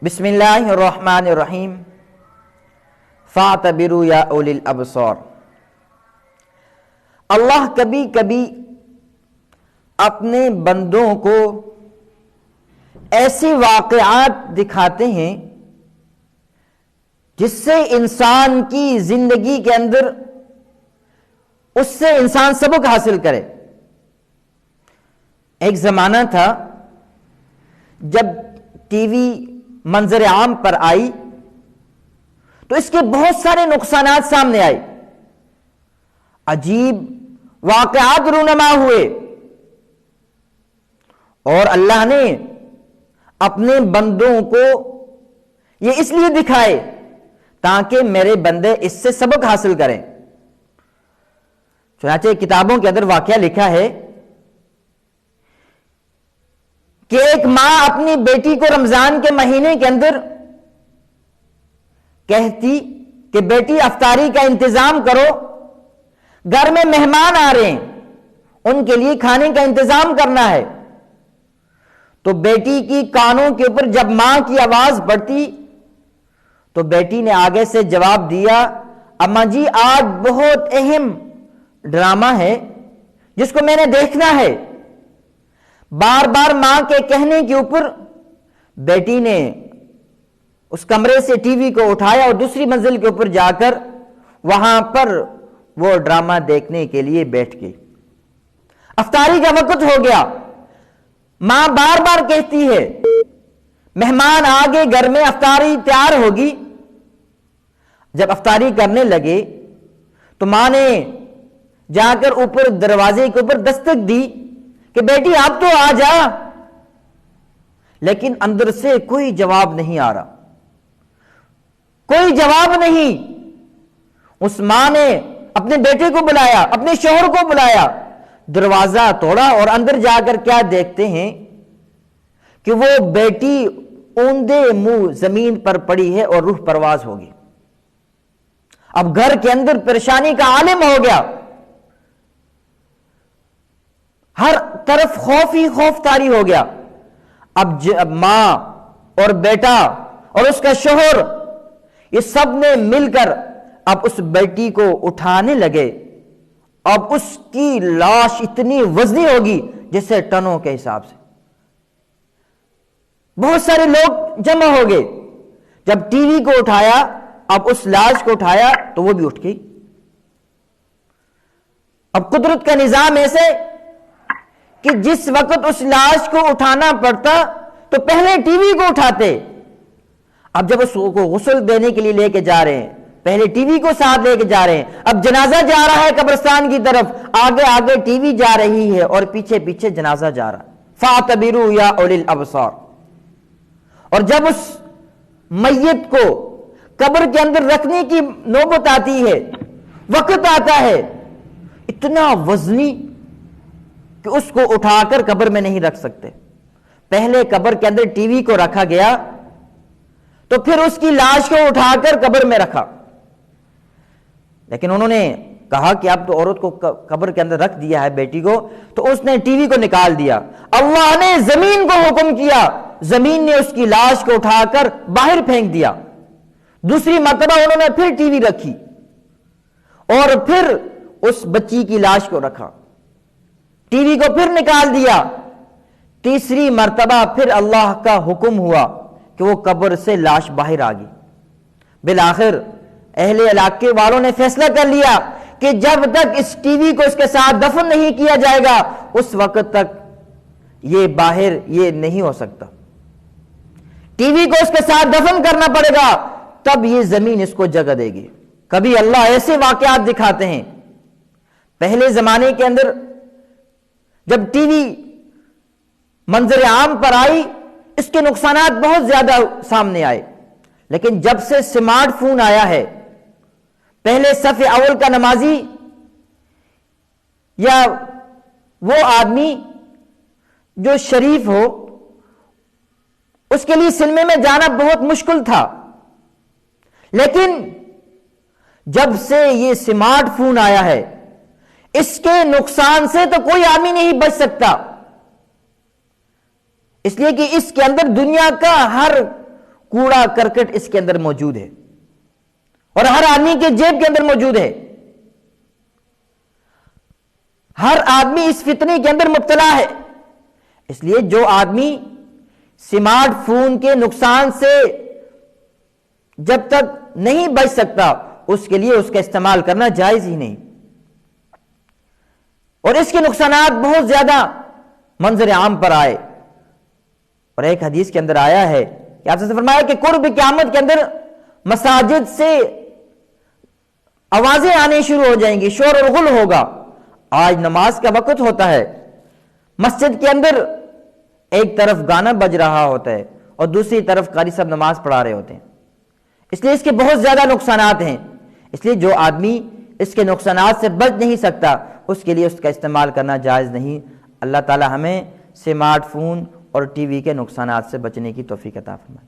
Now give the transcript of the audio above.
بسم اللہ الرحمن الرحیم فاعتبروا یا اولی الابصار۔ اللہ کبھی کبھی اپنے بندوں کو ایسے واقعات دکھاتے ہیں جس سے انسان کی زندگی کے اندر اس سے انسان سبق حاصل کرے۔ ایک زمانہ تھا جب ٹی وی منظر عام پر آئی تو اس کے بہت سارے نقصانات سامنے آئے، عجیب واقعات رونما ہوئے، اور اللہ نے اپنے بندوں کو یہ اس لیے دکھائے تاکہ میرے بندے اس سے سبق حاصل کریں۔ چنانچہ کتابوں کے اندر واقعہ لکھا ہے کہ ایک ماں اپنی بیٹی کو رمضان کے مہینے کے اندر کہتی کہ بیٹی افطاری کا انتظام کرو، گھر میں مہمان آ رہے ہیں، ان کے لیے کھانے کا انتظام کرنا ہے۔ تو بیٹی کی کانوں کے اوپر جب ماں کی آواز پڑتی تو بیٹی نے آگے سے جواب دیا، اماں جی آج بہت اہم ڈرامہ ہے جس کو میں نے دیکھنا ہے۔ بار بار ماں کے کہنے کے اوپر بیٹی نے اس کمرے سے ٹی وی کو اٹھایا اور دوسری منزل کے اوپر جا کر وہاں پر وہ ڈرامہ دیکھنے کے لیے بیٹھ گئی۔ افطاری کا وقت ہو گیا، ماں بار بار کہتی ہے مہمان آگے گھر میں افطاری تیار ہوگی۔ جب افطاری کرنے لگے تو ماں نے جا کر اوپر دروازے کے اوپر دستک دی کہ بیٹی آپ تو آ جا، لیکن اندر سے کوئی جواب نہیں آ رہا، کوئی جواب نہیں۔ اس ماں نے اپنے بیٹے کو بلایا، اپنے شوہر کو بلایا، دروازہ توڑا اور اندر جا کر کیا دیکھتے ہیں کہ وہ بیٹی اوندے منہ زمین پر پڑی ہے اور روح پرواز ہوگی۔ اب گھر کے اندر پریشانی کا عالم ہو گیا، ہر طرف خوف ہی خوف طاری ہو گیا۔ اب ماں اور بیٹا اور اس کا شوہر یہ سب نے مل کر اب اس بیٹی کو اٹھانے لگے۔ اب اس کی لاش اتنی وزنی ہوگی جیسے ٹنوں کے حساب سے۔ بہت سارے لوگ جمع ہو گئے، جب ٹی وی کو اٹھایا، اب اس لاش کو اٹھایا تو وہ بھی اٹھ گئی۔ اب قدرت کا نظام ایسے کہ جس وقت اس لاش کو اٹھانا پڑتا تو پہلے ٹی وی کو اٹھاتے۔ اب جب اس کو غسل دینے کے لیے لے کے جا رہے ہیں، پہلے ٹی وی کو ساتھ لے کے جا رہے ہیں۔ اب جنازہ جا رہا ہے قبرستان کی طرف، آگے آگے ٹی وی جا رہی ہے اور پیچھے پیچھے جنازہ جا رہا ہے۔ فَاعْتَبِرُوا يَا أُولِي الْأَبْصَارِ۔ اور جب اس میت کو قبر کے اندر رکھنے کی نوبت آتی ہے، وقت آتا ہے، اتنا وزنی کہ اس کو اٹھا کر قبر میں نہیں رکھ سکتے۔ پہلے قبر کے اندر ٹی وی کو رکھا گیا تو پھر اس کی لاش کو اٹھا کر قبر میں رکھا، لیکن انہوں نے کہا کہ اب تو عورت کو قبر کے اندر رکھ دیا ہے بیٹی کو، تو اس نے ٹی وی کو نکال دیا۔ اللہ نے زمین کو حکم کیا، زمین نے اس کی لاش کو اٹھا کر باہر پھینک دیا۔ دوسری مرتبہ انہوں نے پھر ٹی وی رکھی اور پھر اس بچی کی لاش کو رکھا، ٹی وی کو پھر نکال دیا۔ تیسری مرتبہ پھر اللہ کا حکم ہوا کہ وہ قبر سے لاش باہر آ گئی۔ بالآخر اہل علاقے والوں نے فیصلہ کر لیا کہ جب تک اس ٹی وی کو اس کے ساتھ دفن نہیں کیا جائے گا اس وقت تک یہ باہر یہ نہیں ہو سکتا۔ ٹی وی کو اس کے ساتھ دفن کرنا پڑے گا، تب یہ زمین اس کو جگہ دے گی۔ کبھی اللہ ایسے واقعات دکھاتے ہیں۔ پہلے زمانے کے اندر جب ٹی وی منظر عام پر آئی اس کے نقصانات بہت زیادہ سامنے آئے، لیکن جب سے سمارٹ فون آیا ہے، پہلے صف اول کا نمازی یا وہ آدمی جو شریف ہو اس کے لیے سنیما میں جانا بہت مشکل تھا، لیکن جب سے یہ سمارٹ فون آیا ہے اس کے نقصان سے تو کوئی آدمی نہیں بچ سکتا۔ اس لیے کہ اس کے اندر دنیا کا ہر کوڑا کرکٹ اس کے اندر موجود ہے، اور ہر آدمی کے جیب کے اندر موجود ہے۔ ہر آدمی اس فتنے کے اندر مبتلا ہے۔ اس لیے جو آدمی سمارٹ فون کے نقصان سے جب تک نہیں بچ سکتا، اس کے لیے اس کا استعمال کرنا جائز ہی نہیں، اور اس کے نقصانات بہت زیادہ منظر عام پر آئے۔ اور ایک حدیث کے اندر آیا ہے کہ آپ سے فرمایا کہ قرب قیامت کے اندر مساجد سے آوازیں آنے شروع ہو جائیں گی، شور اور غل ہوگا۔ آج نماز کا وقت ہوتا ہے، مسجد کے اندر ایک طرف گانا بج رہا ہوتا ہے اور دوسری طرف قاری صاحب نماز پڑھا رہے ہوتے ہیں۔ اس لیے اس کے بہت زیادہ نقصانات ہیں۔ اس لیے جو آدمی اس کے نقصانات سے بچ نہیں سکتا، اس کے لیے اس کا استعمال کرنا جائز نہیں۔ اللہ تعالی ہمیں سمارٹ فون اور ٹی وی کے نقصانات سے بچنے کی توفیق عطا فرمائے۔